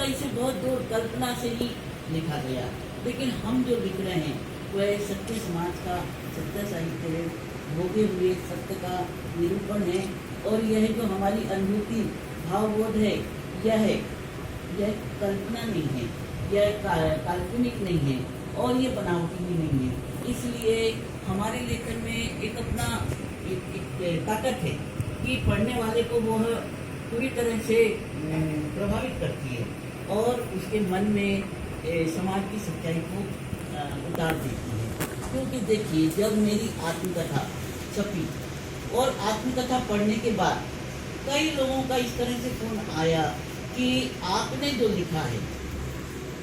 इसे बहुत दूर कल्पना से ही लिखा गया, लेकिन हम जो लिख रहे हैं वह सत्य समाज का सत्य साहित्य है, भोगे हुए सत्य का निरूपण है। और यह जो हमारी अनुभूति भावबोध है, यह कल्पना नहीं है, यह काल्पनिक नहीं है और ये बनावटी भी नहीं है। इसलिए हमारे लेखन में एक अपना एक ताकत है कि पढ़ने वाले को वह पूरी तरह से प्रभावित करती है और उसके मन में समाज की सच्चाई को उतार देती है। क्योंकि देखिए, जब मेरी आत्मकथा छपी और आत्मकथा पढ़ने के बाद कई लोगों का इस तरह से फोन आया कि आपने जो लिखा है,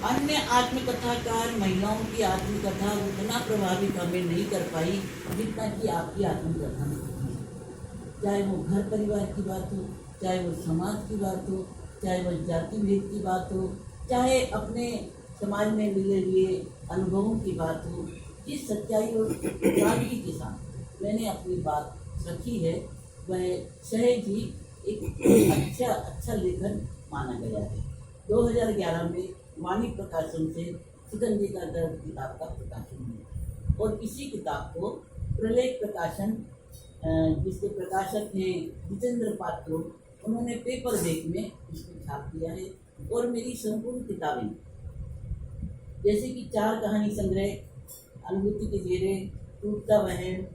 अन्य आत्मकथाकार महिलाओं की आत्मकथा उतना प्रभावित हमें नहीं कर पाई जितना कि आपकी आत्मकथा में की है। चाहे वो घर परिवार की बात हो, चाहे वो समाज की बात हो, चाहे वो जाति भेद की बात हो, चाहे अपने समाज में मिले हुए अनुभवों की बात हो, जिस सच्चाई और सादगी के साथ मैंने अपनी बात रखी है, वह सहज ही एक अच्छा लेखन माना गया है। 2011 में वाणी प्रकाशन से शिकंजी का दर्द किताब का प्रकाशन हुआ और इसी किताब को प्रलेख प्रकाशन, जिसके प्रकाशक हैं जितेंद्र पात्रो, उन्होंने पेपर बैग में इसको छाप दिया है। और मेरी संपूर्ण किताबें, जैसे कि 4 कहानी संग्रह, अनुभूति के घेरे, टूटता बहन,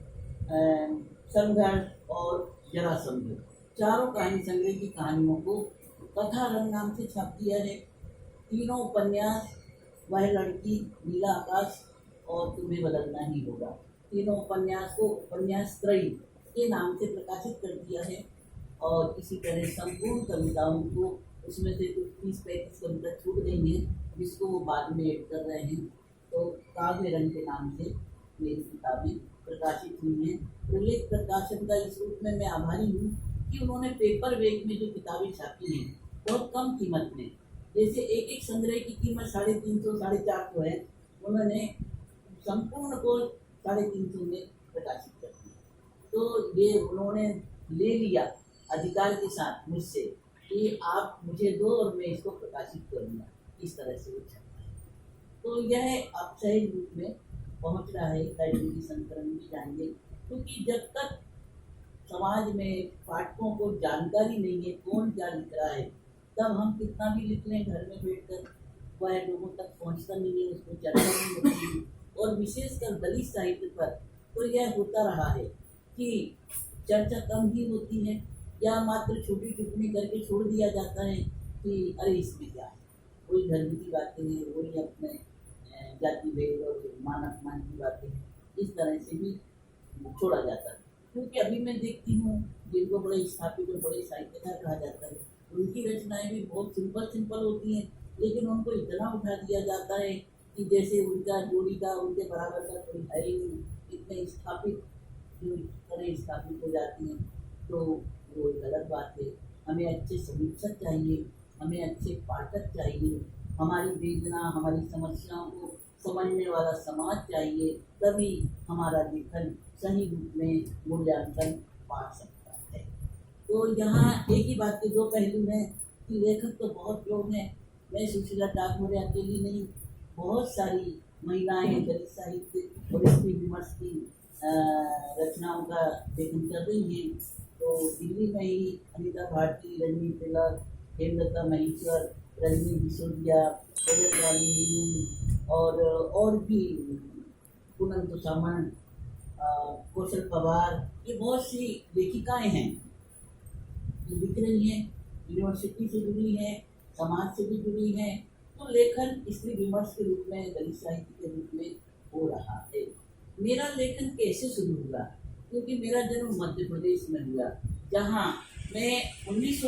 संघर्ष और जरासंध, चारों कहानी संग्रह की कहानियों को कथा रंग नाम से छाप दिया है। तीनों उपन्यास, वह लड़की, नीला आकाश और तुम्हें बदलना ही होगा, तीनों उपन्यास को उपन्यास त्रयी के नाम से प्रकाशित कर दिया है। और इसी तरह संपूर्ण कविताओं को, उसमें से कुछ 30-35 कविता छूट गई हैं जिसको वो बाद में ऐड कर रहे हैं। तो काव्य रंग के नाम से मेरी किताबें प्रकाशित हुई हैं। प्रलेख प्रकाशन का इस रूप में मैं आभारी हूँ कि उन्होंने पेपर वेग में जो किताबें छापी हैं बहुत कम कीमत में, जैसे एक संग्रह की कीमत 350-450 है, उन्होंने संपूर्ण को 350 में प्रकाशित कर दिया। तो ये उन्होंने ले लिया अधिकार के साथ मुझसे कि आप मुझे दो और मैं इसको प्रकाशित करूँगा, इस तरह से वो छपा है। तो यह अब सही रूप में पहुँच रहा है, लाइब्रेरी संस्करण भी जाएंगे, क्योंकि जब तक समाज में पाठकों को जानकारी नहीं है कौन क्या लिख रहा है, तब हम कितना भी लिख लें घर में बैठकर, वह लोगों तक पहुंचता नहीं है, उसको चर्चा नहीं होती है। और विशेषकर दलित साहित्य पर तो यह होता रहा है कि चर्चा कम ही होती है या मात्र छोटी टिप्पणी करके छोड़ दिया जाता है कि अरे इसमें क्या है, कोई धर्म की बातें हैं, वही अपने जाति भेद और मान अपमान की बातें हैं, इस तरह से भी छोड़ा जाता है। क्योंकि अभी मैं देखती हूँ जिनको बड़े स्थापित और बड़े साहित्यकार कहा जाता है, उनकी रचनाएं भी बहुत सिंपल होती हैं, लेकिन उनको इतना उठा दिया जाता है कि जैसे उनका जोड़ी का उनके बराबर का कोई है ही नहीं, इतने स्थापित तरह स्थापित हो जाती हैं। तो वो गलत बात है। हमें अच्छे समीक्षक चाहिए, हमें अच्छे पाठक चाहिए, हमारी वेदना, हमारी समस्याओं को समझने वाला समाज चाहिए, तभी हमारा लेखन सही रूप में मूल्यांकन पा सकता है। तो यहाँ एक ही बात के दो पहलू हैं कि लेखक तो बहुत लोग हैं, मैं सुशीला ठाकुर अकेली नहीं, बहुत सारी महिलाएं दलित साहित्य और स्त्री विमर्श की रचनाओं का लेखन कर रही हैं। तो दिल्ली में ही अनिता भारती, रजनी तिलक, हेमलता महेश्वर, रजनी बिसोदिया, जगत रानी और भी पूनम तुसामन, कौशल पवार, ये बहुत सी लेखिकाएं हैं जो लिख रही हैं, यूनिवर्सिटी से जुड़ी हैं, समाज से भी जुड़ी हैं। तो लेखन स्त्री विमर्श के रूप में, दलित साहित्य के रूप में हो रहा है। मेरा लेखन कैसे शुरू हुआ? क्योंकि मेरा जन्म मध्य प्रदेश में हुआ, जहाँ मैं 19